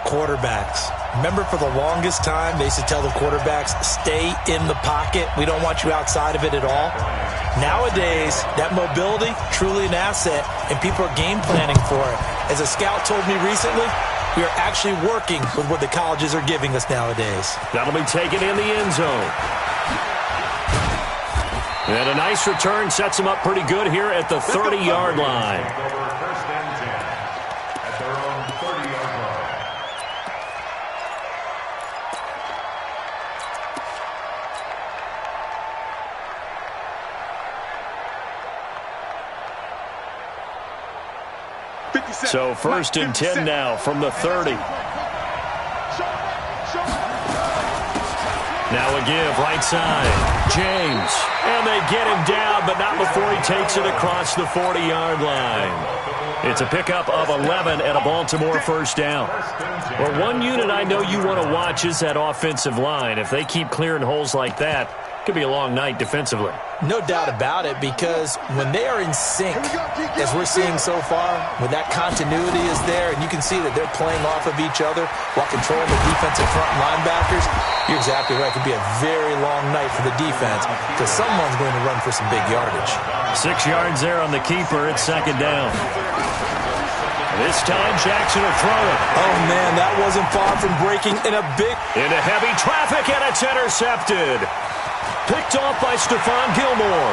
quarterbacks. Remember, for the longest time, they used to tell the quarterbacks, stay in the pocket. We don't want you outside of it at all. Nowadays, that mobility, truly an asset, and people are game planning for it. As a scout told me recently, we are actually working with what the colleges are giving us nowadays. That'll be taken in the end zone. And a nice return sets them up pretty good here at the 30-yard line. First and 10 at their own 30-yard line. So first and 10 now from the 30. Now a give, right side. James. And they get him down, but not before he takes it across the 40-yard line. It's a pickup of 11 and a Baltimore first down. Well, one unit I know you want to watch is that offensive line. If they keep clearing holes like that, it could be a long night defensively. No doubt about it, because when they are in sync, as we're seeing so far, when that continuity is there, and you can see that they're playing off of each other while controlling the defensive front linebackers, you're exactly right. It could be a very long night for the defense because someone's going to run for some big yardage. 6 yards there on the keeper. It's second down. This time, Jackson will throw it. Oh, man, that wasn't far from breaking in a big... Into heavy traffic, and it's intercepted. Picked off by Stephon Gilmore.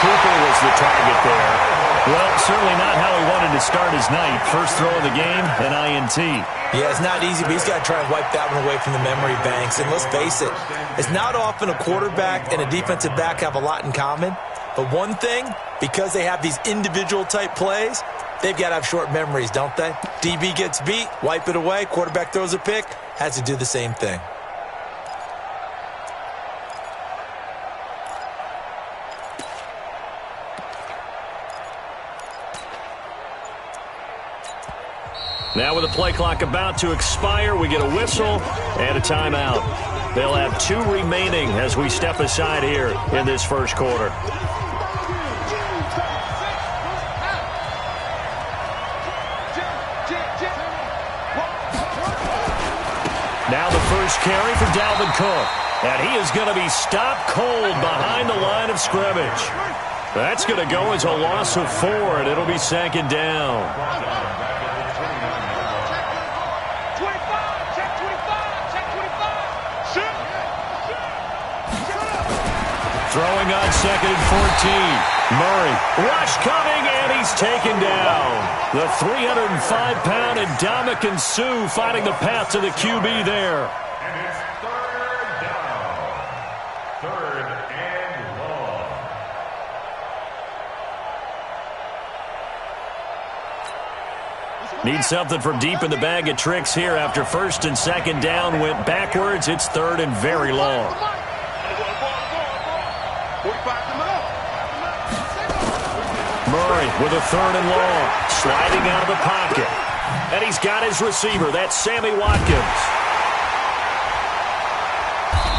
Cooper was the target there. Well, certainly not how he wanted to start his night. First throw of the game, an INT. Yeah, it's not easy, but he's got to try and wipe that one away from the memory banks. And let's face it, it's not often a quarterback and a defensive back have a lot in common. But one thing, because they have these individual type plays, they've got to have short memories, don't they? DB gets beat, wipe it away, quarterback throws a pick, has to do the same thing. Now with the play clock about to expire, we get a whistle and a timeout. They'll have 2 remaining as we step aside here in this first quarter. Now the first carry for Dalvin Cook. And he is going to be stopped cold behind the line of scrimmage. That's going to go as a loss of 4, and it'll be second down. Throwing on second and 14. Murray, rush coming, and he's taken down. The 305-pound Ndamukong Suh finding the path to the QB there. And it's third down. Third and long. Need something from deep in the bag of tricks here after first and second down went backwards. It's third and very long. Murray with a third and long, sliding out of the pocket. And he's got his receiver. That's Sammy Watkins.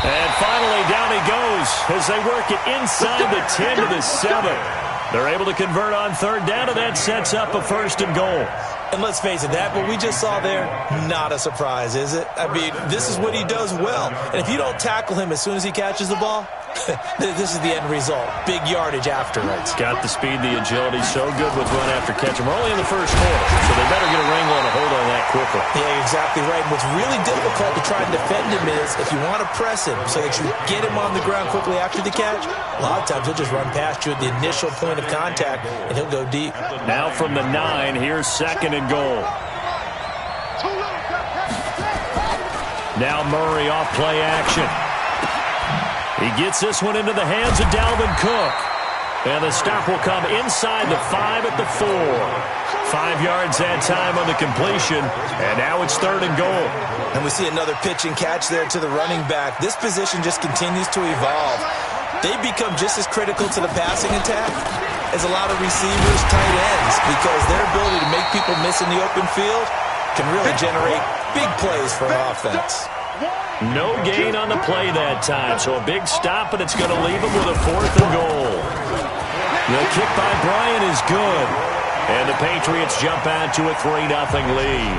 And finally, down he goes as they work it inside the 10 to the 7. They're able to convert on third down, and that sets up a first and goal. And let's face it, that what we just saw there, not a surprise, is it? I mean, this is what he does well. And if you don't tackle him as soon as he catches the ball, this is the end result. Big yardage afterwards. Got the speed, the agility, so good with run after catch. We're only in the first quarter, so they better get a wrangle and a hold on that quickly. Yeah, exactly right. And what's really difficult to try and defend him is if you want to press him so that you get him on the ground quickly after the catch, a lot of times he'll just run past you at the initial point of contact, and he'll go deep. Now from the 9, here's second and goal. Now Murray off play action. He gets this one into the hands of Dalvin Cook. And the stop will come inside the 5 at the 4. 5 yards that time on the completion. And now it's third and goal. And we see another pitch and catch there to the running back. This position just continues to evolve. They become just as critical to the passing attack as a lot of receivers, tight ends, because their ability to make people miss in the open field can really generate big plays for an offense. No gain on the play that time, so a big stop, and it's going to leave him with a fourth and goal. The kick by Bryant is good. And the Patriots jump out to a 3-0 lead.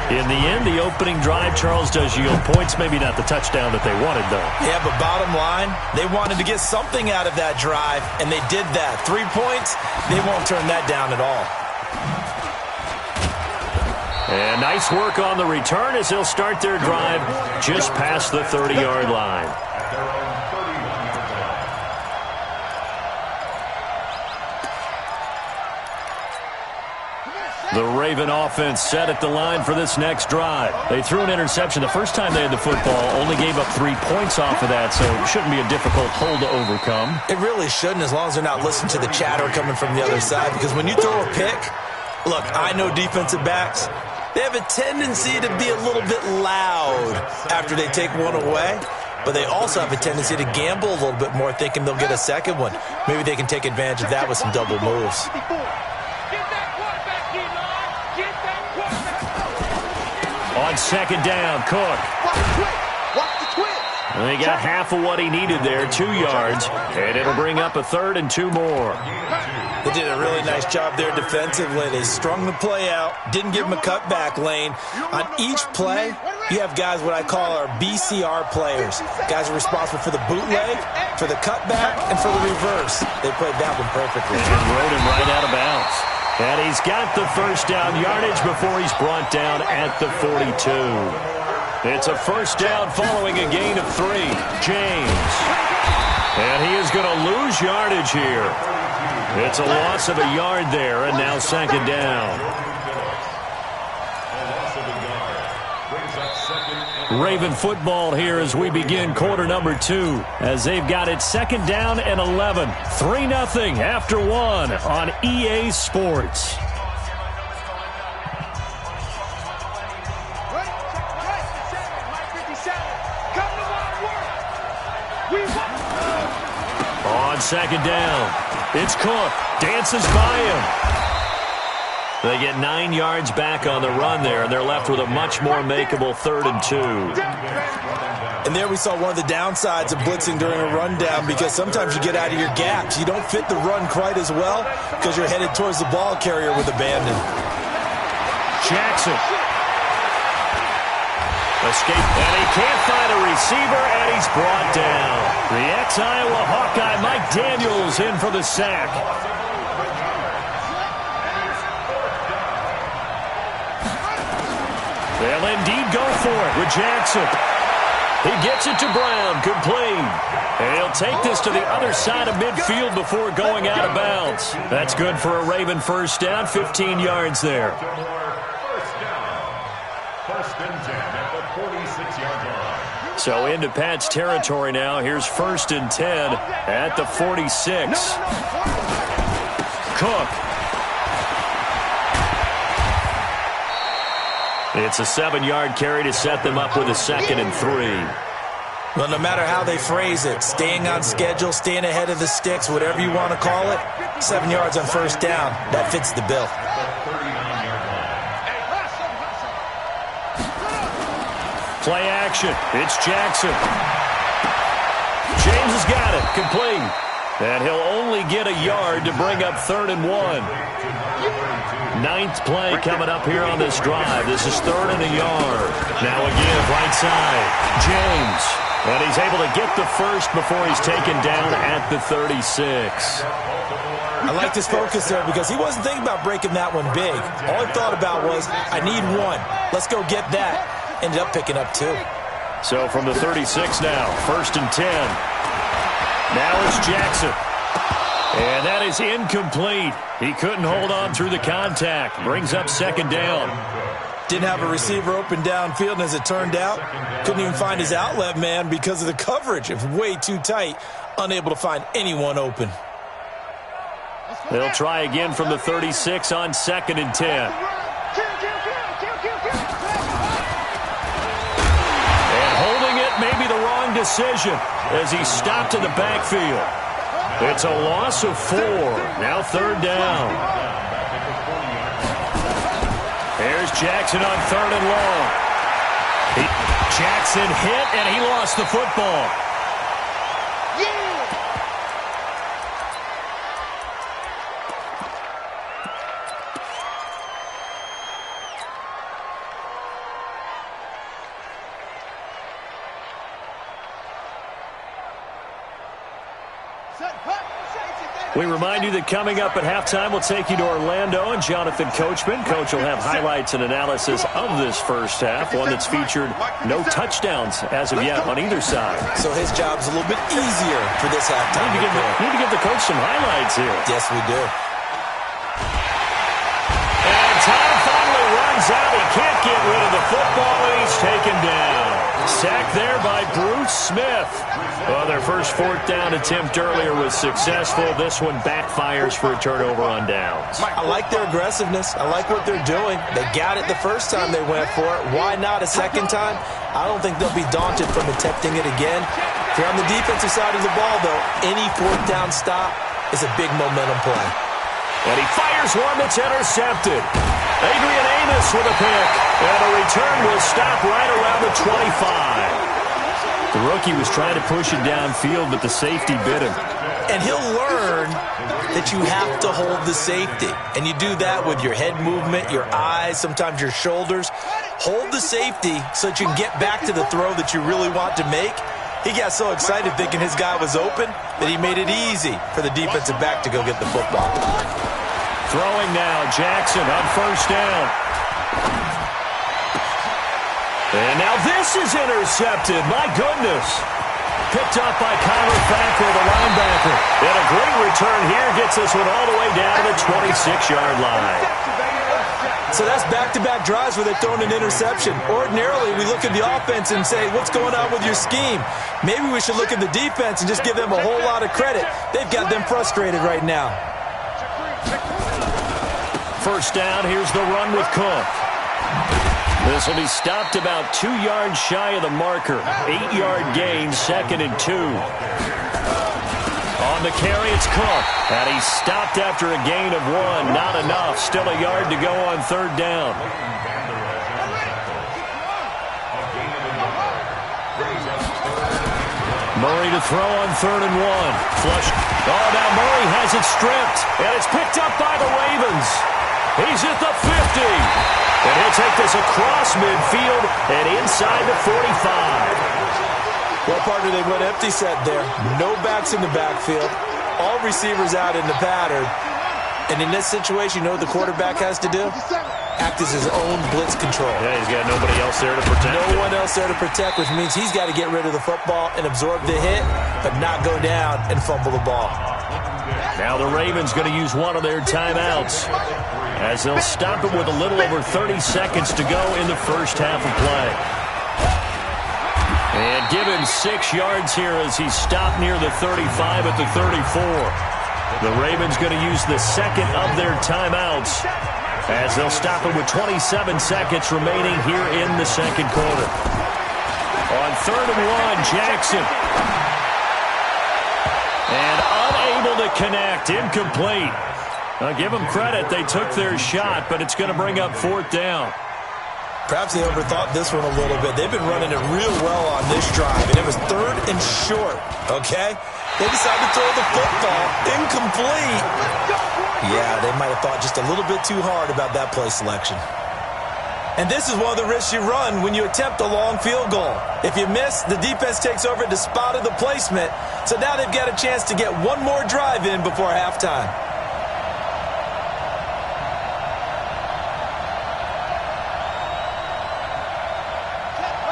In the end, the opening drive, Charles, does yield points. Maybe not the touchdown that they wanted, though. Yeah, but bottom line, they wanted to get something out of that drive, and they did that. 3 points, they won't turn that down at all. And nice work on the return as they'll start their drive just past the 30-yard line. The Raven offense set at the line for this next drive. They threw an interception the first time they had the football, only gave up 3 points off of that, so it shouldn't be a difficult hole to overcome. It really shouldn't, as long as they're not listening to the chatter coming from the other side, because when you throw a pick, look, I know defensive backs, they have a tendency to be a little bit loud after they take one away, but they also have a tendency to gamble a little bit more, thinking they'll get a second one. Maybe they can take advantage of that with some double moves. On second down, Cook. They got half of what he needed there, 2 yards, and it'll bring up a 3rd and 2 more. They did a really nice job there defensively. They strung the play out, didn't give him a cutback lane. On each play, you have guys what I call our BCR players. Guys are responsible for the bootleg, for the cutback, and for the reverse. They played that one perfectly. And rode him right out of bounds. And he's got the first down yardage before he's brought down at the 42. It's a first down following a gain of 3. James. And he is going to lose yardage here. It's a loss of a yard there, and now second down. Raven football here as we begin quarter number 2, as they've got it second down and 11. 3-0 after 1 on EA Sports. On second down, it's Cook. Dances by him. They get 9 yards back on the run there, and they're left with a much more makeable 3rd and 2. And there we saw one of the downsides of blitzing during a rundown, because sometimes you get out of your gaps. You don't fit the run quite as well because you're headed towards the ball carrier with abandon. Jackson. Escape, and he can't find a receiver, and he's brought down. The ex-Iowa Hawkeye Mike Daniels in for the sack. They'll indeed go for it with Jackson. He gets it to Brown, complete. And he'll take this to the other side of midfield before going out of bounds. That's good for a Raven first down, 15 yards there. First and 10 at the 46-yard line. So into Pat's territory now. Here's first and 10 at the 46. Cook. It's a 7-yard carry to set them up with a 2nd and 3. Well, no matter how they phrase it, staying on schedule, staying ahead of the sticks, whatever you want to call it, 7 yards on first down, that fits the bill. Play action. It's Jackson. James has got it. Complete. And he'll only get a yard to bring up 3rd and 1. 9th play coming up here on this drive. This is 3rd and a yard. Now again, right side. James. And he's able to get the first before he's taken down at the 36. I liked his focus there because he wasn't thinking about breaking that one big. All he thought about was, I need 1. Let's go get that. Ended up picking up 2. So from the 36 now, 1st and 10. Now it's Jackson. And that is incomplete. He couldn't hold on through the contact. Brings up 2nd down. Didn't have a receiver open downfield, and as it turned out, couldn't even find his outlet man because of the coverage. It was way too tight, unable to find anyone open. They'll try again from the 36 on 2nd and 10. And holding it may be the wrong decision as he stopped in the backfield. It's a loss of 4. Now 3rd down. There's Jackson on 3rd and long. Jackson hit, and he lost the football. We remind you that coming up at halftime, we'll take you to Orlando and Jonathan Coachman. Coach will have highlights and analysis of this first half, one that's featured no touchdowns as of yet on either side. So his job's a little bit easier for this halftime. Need to give the coach some highlights here. Yes, we do. And time finally runs out. He can't get rid of the football, and he's taken down. Sacked there by Bruce Smith. Well, their first fourth down attempt earlier was successful. This one backfires for a turnover on downs. I like their aggressiveness. I like what they're doing. They got it the first time they went for it. Why not a second time? I don't think they'll be daunted from attempting it again. If you're on the defensive side of the ball, though, any fourth down stop is a big momentum play. And he fires one that's intercepted. Adrian Amos with a pick. And the return will stop right around the 25. The rookie was trying to push it downfield, but the safety bit him. And he'll learn that you have to hold the safety. And you do that with your head movement, your eyes, sometimes your shoulders. Hold the safety so that you can get back to the throw that you really want to make. He got so excited thinking his guy was open that he made it easy for the defensive back to go get the football. Throwing now, Jackson on first down. And now this is intercepted. My goodness. Picked up by Kyler Fackrell, the linebacker. And a great return here gets this one all the way down to the 26-yard line. So that's back-to-back drives where they're throwing an interception. Ordinarily, we look at the offense and say, what's going on with your scheme? Maybe we should look at the defense and just give them a whole lot of credit. They've got them frustrated right now. First down, here's the run with Cook. This will be stopped about 2 yards shy of the marker. 8-yard gain, 2nd and 2. On the carry, it's Cook. And he's stopped after a gain of 1. Not enough. Still a yard to go on third down. Murray to throw on 3rd and 1. Flush. Oh, now Murray has it stripped. And it's picked up by the Ravens. He's at the 50. And he'll take this across midfield and inside the 45. Well, partner, they went empty set there. No backs in the backfield. All receivers out in the pattern. And in this situation, you know what the quarterback has to do? Act as his own blitz control. Yeah, he's got nobody else there to protect. No one else there to protect, which means he's got to get rid of the football and absorb the hit, but not go down and fumble the ball. Now the Ravens going to use one of their timeouts, as they'll stop it with a little over 30 seconds to go in the first half of play. And give him 6 yards here as he's stopped near the 35 at the 34. The Ravens going to use the second of their timeouts, as they'll stop it with 27 seconds remaining here in the second quarter. On 3rd and 1, Jackson. And unable to connect, incomplete. I'll give them credit. They took their shot, but it's going to bring up 4th down. Perhaps they overthought this one a little bit. They've been running it real well on this drive, and it was 3rd and short, okay? They decided to throw the football incomplete. Yeah, they might have thought just a little bit too hard about that play selection. And this is one of the risks you run when you attempt a long field goal. If you miss, the defense takes over the spot of the placement. So now they've got a chance to get one more drive in before halftime.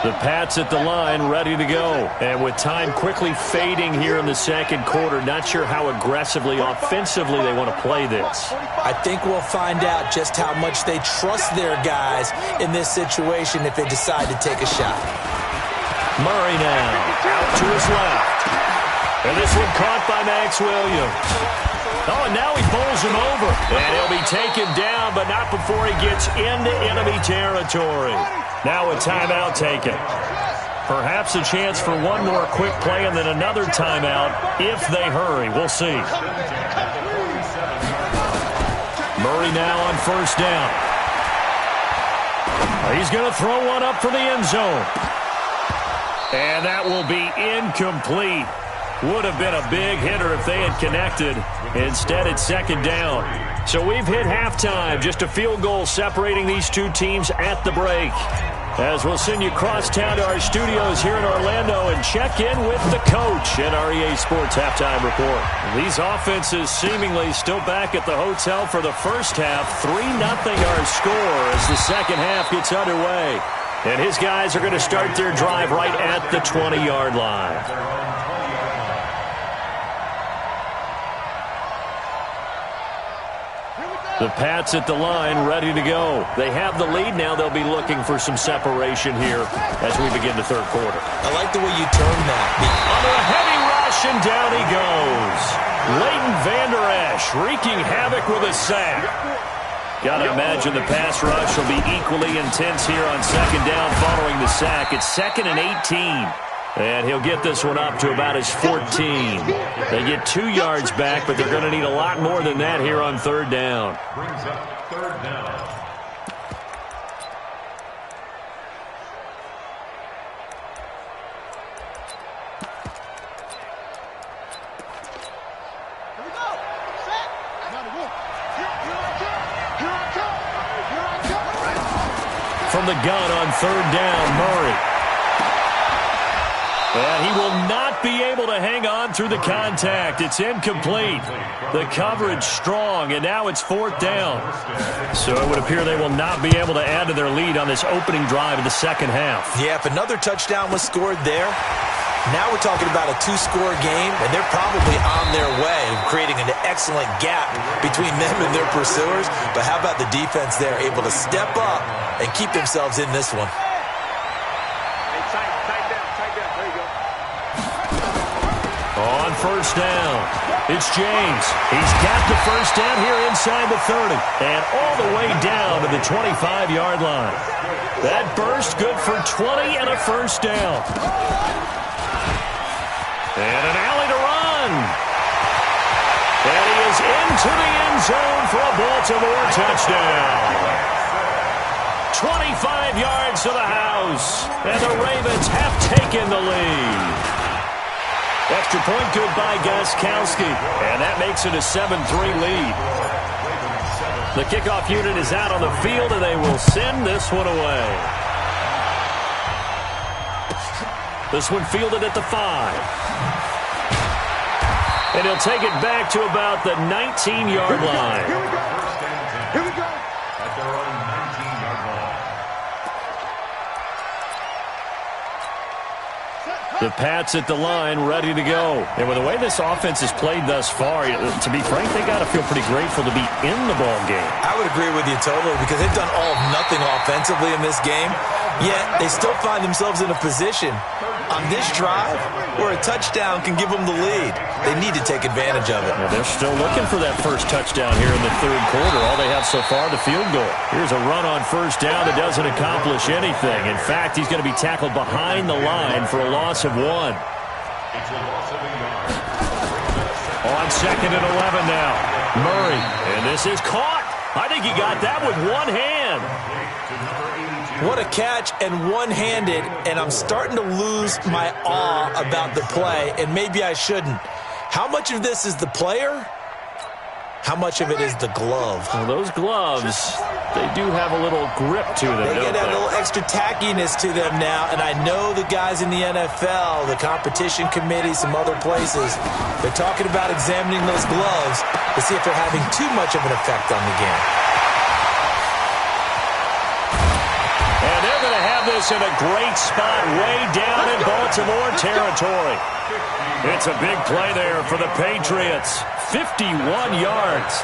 The Pats at the line, ready to go. And with time quickly fading here in the second quarter, not sure how aggressively, offensively they want to play this. I think we'll find out just how much they trust their guys in this situation if they decide to take a shot. Murray now, out to his left. And this one caught by Max Williams. Oh, and now he bowls him over. And he'll be taken down, but not before he gets into enemy territory. Now a timeout taken. Perhaps a chance for one more quick play and then another timeout if they hurry. We'll see. Murray now on first down. He's going to throw one up for the end zone. And that will be incomplete. Would have been a big hitter if they had connected. Instead, it's second down. So we've hit halftime. Just a field goal separating these two teams at the break. as we'll send you across town to our studios here in Orlando and check in with the coach at our EA Sports Halftime Report. These offenses seemingly still back at the hotel for the first half. 3-0 our score as the second half gets underway. And his guys are going to start their drive right at the 20-yard line. The Pats at the line, ready to go. They have the lead now. They'll be looking for some separation here as we begin the third quarter. I like the way you turned that. Under a heavy rush, and down he goes. Leighton Vander Esch wreaking havoc with a sack. Got to imagine the pass rush will be equally intense here on second down following the sack. It's 2nd and 18. And he'll get this one up to about his 14. They get 2 yards back, but they're going to need a lot more than that here on third down. Brings up third down. Here we go. Set. From the gun on third down, Murray. And he will not be able to hang on through the contact. It's incomplete. The coverage strong, and now it's fourth down. So it would appear they will not be able to add to their lead on this opening drive of the second half. Yeah, if another touchdown was scored there, now we're talking about a 2-score game, and they're probably on their way of creating an excellent gap between them and their pursuers. But how about the defense there, able to step up and keep themselves in this one? On first down, it's James. He's got the first down here inside the 30 and all the way down to the 25-yard line. That burst good for 20 and a first down. And an alley to run. And he is into the end zone for a Baltimore touchdown. 25 yards to the house, and the Ravens have taken the lead. Extra point good by Gostkowski, and that makes it a 7-3 lead. The kickoff unit is out on the field, and they will send this one away. This one fielded at the 5. And he'll take it back to about the 19-yard line. Here we go. At their own 19-yard line. The Pats at the line, ready to go. And with the way this offense has played thus far, to be frank, they got to feel pretty grateful to be in the ball game. I would agree with you totally because they've done all of nothing offensively in this game, yet they still find themselves in a position on this drive where a touchdown can give them the lead. They need to take advantage of it. Well, they're still looking for that first touchdown here in the third quarter. All they have so far, the field goal. Here's a run on first down that doesn't accomplish anything. In fact, he's going to be tackled behind the line for a loss of 1. On 2nd and 11 now. Murray, and this is caught. I think he got that with one hand. What a catch, and one-handed, and I'm starting to lose my awe about the play, and maybe I shouldn't. How much of this is the player? How much of it is the glove? Well, those gloves, they do have a little grip to them, They don't get a they? little extra tackiness to them now, and I know the guys in the NFL, the competition committee, some other places, they're talking about examining those gloves to see if they're having too much of an effect on the game. And they're going to have this in a great spot way down in Baltimore territory. It's a big play there for the Patriots. 51 yards.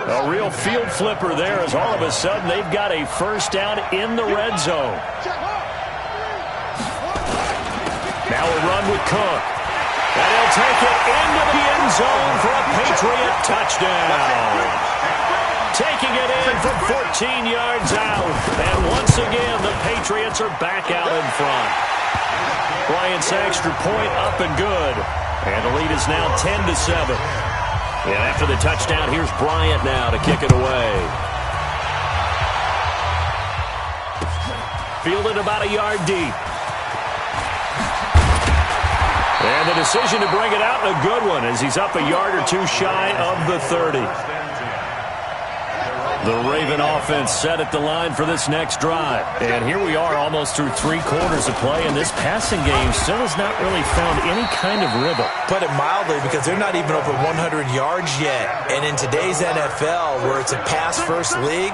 A real field flipper there as all of a sudden they've got a first down in the red zone. Now a run with Cook. And he'll take it into the end zone for a Patriot touchdown. Taking it in from 14 yards out. And once again, the Patriots are back out in front. Bryant's extra point up and good. And the lead is now 10-7. And after the touchdown, here's Bryant now to kick it away. Fielded about a yard deep. And the decision to bring it out, a good one, as he's up a yard or two shy of the 30. The Raven offense set at the line for this next drive. And here we are almost through 3 quarters of play, and this passing game still has not really found any kind of rhythm. Put it mildly, because they're not even over 100 yards yet. And in today's NFL, where it's a pass-first league,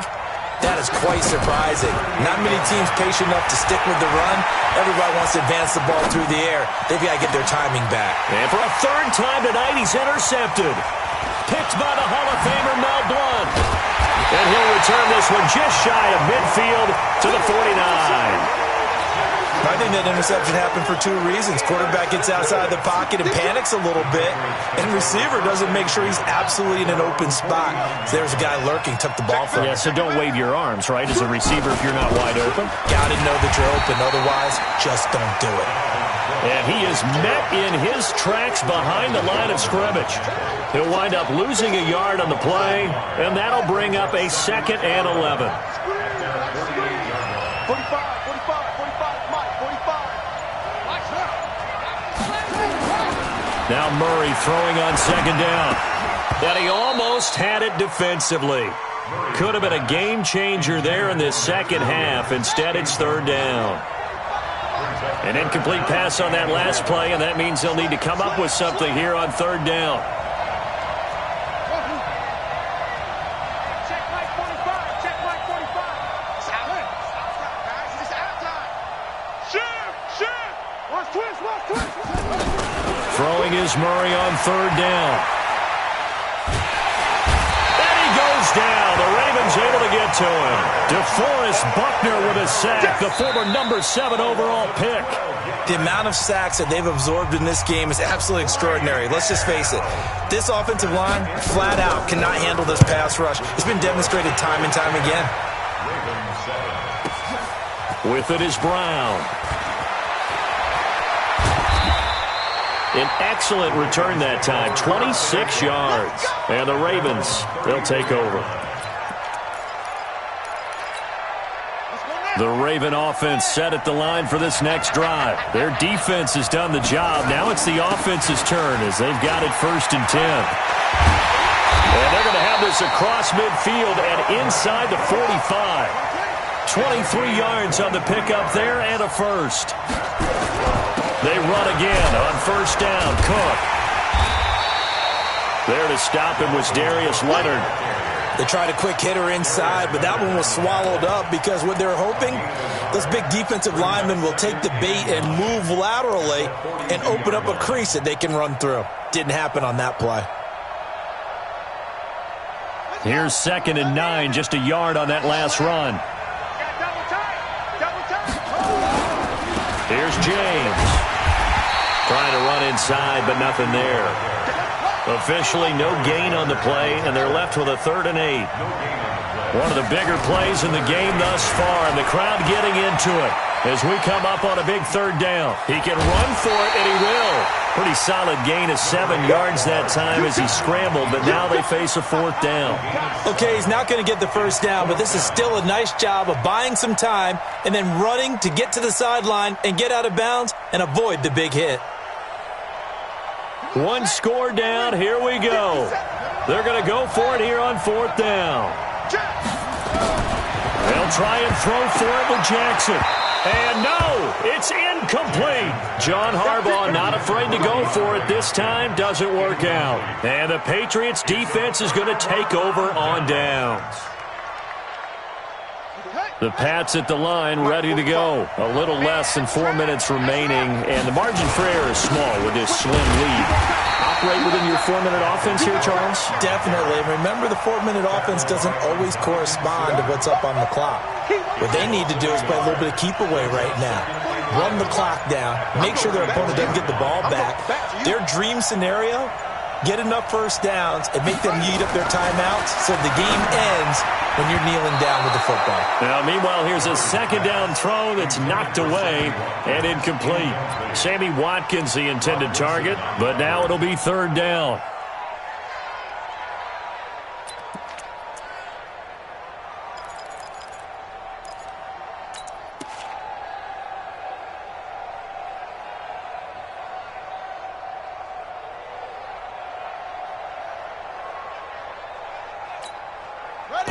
that is quite surprising. Not many teams patient enough to stick with the run. Everybody wants to advance the ball through the air. They've got to get their timing back. And for a 3rd time tonight, he's intercepted. Picked by the Hall of Famer Mel Blount. And he'll return this one just shy of midfield to the 49. I think that interception happened for 2 reasons. Quarterback gets outside the pocket and panics a little bit, and receiver doesn't make sure he's absolutely in an open spot. So there's a guy lurking, took the ball from him. Yeah, so don't wave your arms, right, as a receiver if you're not wide open. Got to know that you're open. Otherwise, just don't do it. And he is met in his tracks behind the line of scrimmage. He'll wind up losing a yard on the play, and that'll bring up a 2nd and 11. 45. Now Murray throwing on 2nd down. And he almost had it defensively. Could have been a game changer there in this 2nd half. Instead, it's 3rd down. An incomplete pass on that last play, and that means they'll need to come up with something here on 3rd down. Throwing is Murray on 3rd down. And he goes down. The Ravens able to get to him. DeForest Buckner with a sack, the former number 7 overall pick. The amount of sacks that they've absorbed in this game is absolutely extraordinary. Let's just face it. This offensive line, flat out, cannot handle this pass rush. It's been demonstrated time and time again. With it is Brown. An excellent return that time, 26 yards. And the Ravens, they'll take over. The Raven offense set at the line for this next drive. Their defense has done the job. Now it's the offense's turn as they've got it 1st and 10. And they're going to have this across midfield and inside the 45. 23 yards on the pickup there and a first. They run again on 1st down. Cook. There to stop him was Darius Leonard. They tried a quick hitter inside, but that one was swallowed up because what they're hoping, those big defensive linemen will take the bait and move laterally and open up a crease that they can run through. Didn't happen on that play. Here's 2nd and 9, just a yard on that last run. Here's James. Trying to run inside, but nothing there. Officially, no gain on the play, and they're left with a 3rd and 8. One of the bigger plays in the game thus far, and the crowd getting into it as we come up on a big 3rd down. He can run for it, and he will. Pretty solid gain of 7 yards that time as he scrambled, but now they face a 4th down. Okay, he's not going to get the 1st down, but this is still a nice job of buying some time and then running to get to the sideline and get out of bounds and avoid the big hit. 1 score down. Here we go. They're going to go for it here on 4th down. They'll try and throw for it with Jackson. And no, it's incomplete. John Harbaugh not afraid to go for it this time. Doesn't work out. And the Patriots defense is going to take over on downs. The Pats at the line ready to go. A little less than 4 minutes remaining, and the margin for error is small with this slim lead. Operate within your 4-minute offense here, Charles? Definitely. And remember, the 4-minute offense doesn't always correspond to what's up on the clock. What they need to do is play a little bit of keep away right now. Run the clock down. Make sure their opponent doesn't get the ball back. Their dream scenario, get enough 1st downs and make them eat up their timeouts so the game ends when you're kneeling down with the football. Now, meanwhile, here's a 2nd down throw that's knocked away and incomplete. Sammy Watkins, the intended target, but now it'll be 3rd down.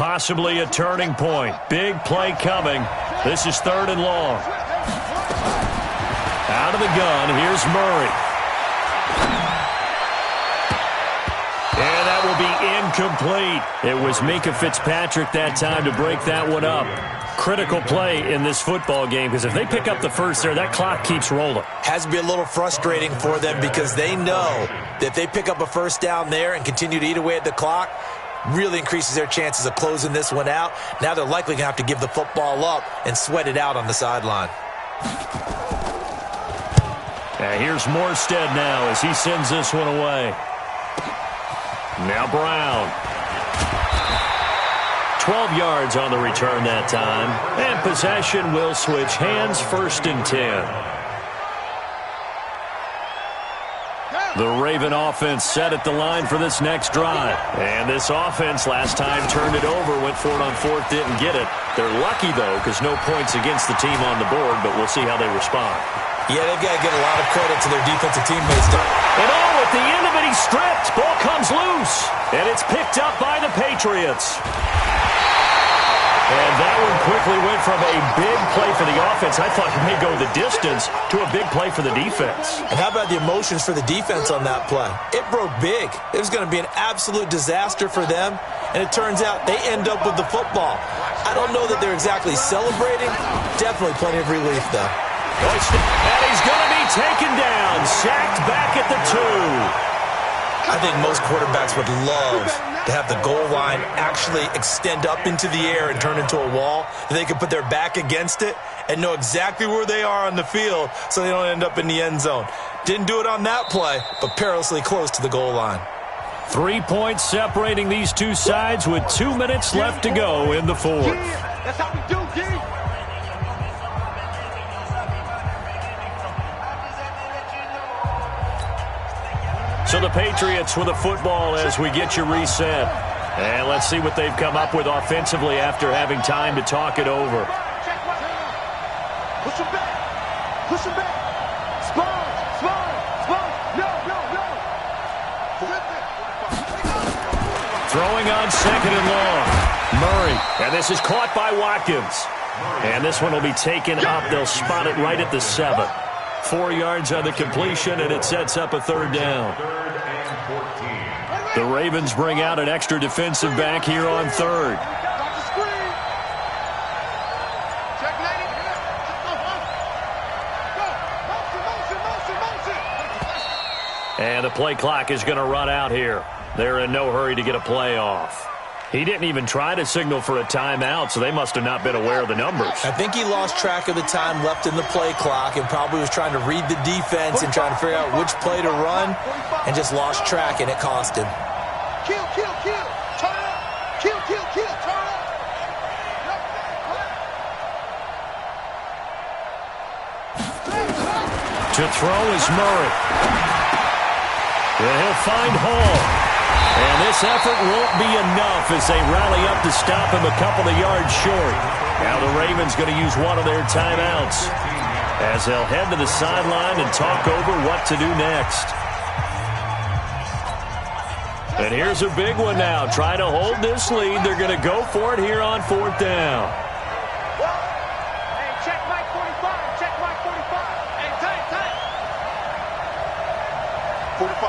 possibly a turning point. Big play coming. This is 3rd and long. Out of the gun, here's Murray. And that will be incomplete. It was Minkah Fitzpatrick that time to break that one up. Critical play in this football game, because if they pick up the first there, that clock keeps rolling. Has to be a little frustrating for them because they know that if they pick up a first down there and continue to eat away at the clock, really increases their chances of closing this one out. Now they're likely going to have to give the football up and sweat it out on the sideline. And here's Morstead now as he sends this one away. Now Brown. 12 yards on the return that time. And possession will switch hands, 1st and 10. The Raven offense set at the line for this next drive. And this offense last time turned it over, went for it on 4th, didn't get it. They're lucky, though, because no points against the team on the board, but we'll see how they respond. Yeah, they've got to give a lot of credit to their defensive teammates. And at the end of it, he's stripped. Ball comes loose. And it's picked up by the Patriots. And that one quickly went from a big play for the offense, I thought it may go the distance, to a big play for the defense. And how about the emotions for the defense on that play? It broke big. It was going to be an absolute disaster for them, and it turns out they end up with the football. I don't know that they're exactly celebrating. Definitely plenty of relief, though. And he's going to be taken down, sacked back at the 2. I think most quarterbacks would love to have the goal line actually extend up into the air and turn into a wall. They could put their back against it and know exactly where they are on the field so they don't end up in the end zone. Didn't do it on that play, but perilously close to the goal line. 3 points separating these two sides with 2 minutes left to go in the 4th. That's how we do, D. So the Patriots with a football as we get you reset. And let's see what they've come up with offensively after having time to talk it over. Push him back. Push him back. Spine. No. Throwing on 2nd and long. Murray. And this is caught by Watkins. And this one will be taken up. They'll spot it right at the 7. 4 yards on the completion, and it sets up a 3rd down. The Ravens bring out an extra defensive back here on 3rd. And the play clock is going to run out here. They're in no hurry to get a play off. He didn't even try to signal for a timeout, so they must have not been aware of the numbers. I think he lost track of the time left in the play clock and probably was trying to read the defense and trying to figure out which play to run and just lost track, and it cost him. Kill. Turn up. Kill. Turn up. To throw is Murray. And he'll find Hall. And this effort won't be enough as they rally up to stop him a couple of yards short. Now the Ravens going to use one of their timeouts as they'll head to the sideline and talk over what to do next. And here's a big one now. Trying to hold this lead. They're going to go for it here on 4th down. Hey, check Mike 45. Check Mike 45. Hey, tight. 45.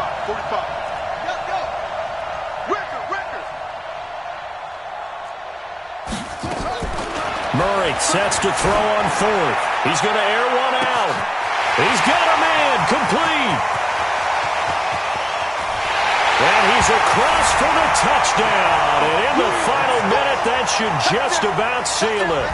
Murray sets to throw on 4th. He's going to air one out. He's got a man complete. And he's across for the touchdown. And in the final minute, that should just about seal it.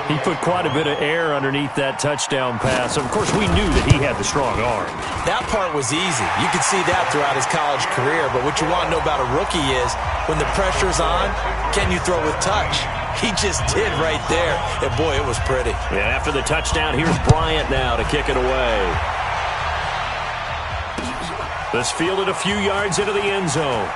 He put quite a bit of air underneath that touchdown pass. Of course, we knew that he had the strong arm. That part was easy. You could see that throughout his college career. But what you want to know about a rookie is when the pressure's on, can you throw with touch? He just did right there. And, boy, it was pretty. And after the touchdown, here's Bryant now to kick it away. This fielded a few yards into the end zone.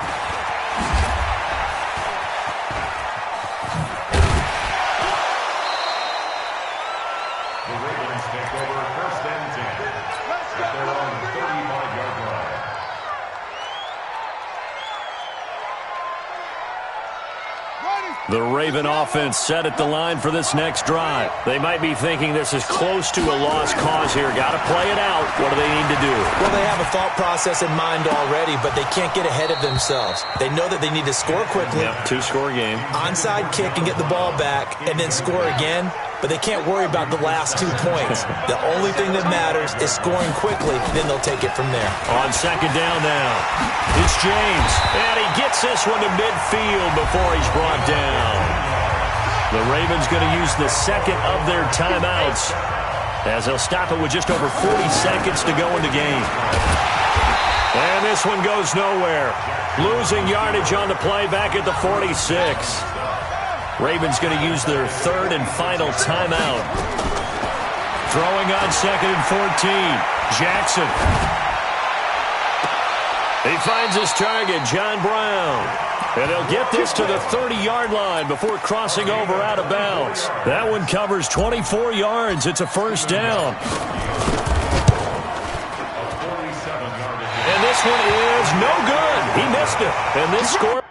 The Raven offense set at the line for this next drive. They might be thinking this is close to a lost cause here. Got to play it out. What do they need to do? Well, they have a thought process in mind already, but they can't get ahead of themselves. They know that they need to score quickly. Yep, two-score game. Onside kick and get the ball back, and then score again. But they can't worry about the last 2 points. The only thing that matters is scoring quickly, then they'll take it from there. On second down now, it's James. And he gets this one to midfield before he's brought down. The Ravens going to use the second of their timeouts as they'll stop it with just over 40 seconds to go in the game. And this one goes nowhere. Losing yardage on the play back at the 46. Ravens going to use their third and final timeout. Throwing on second and 14. Jackson. He finds his target, John Brown. And he'll get this to the 30-yard line before crossing over out of bounds. That one covers 24 yards. It's a first down. And this one is no good. He missed it. And this score...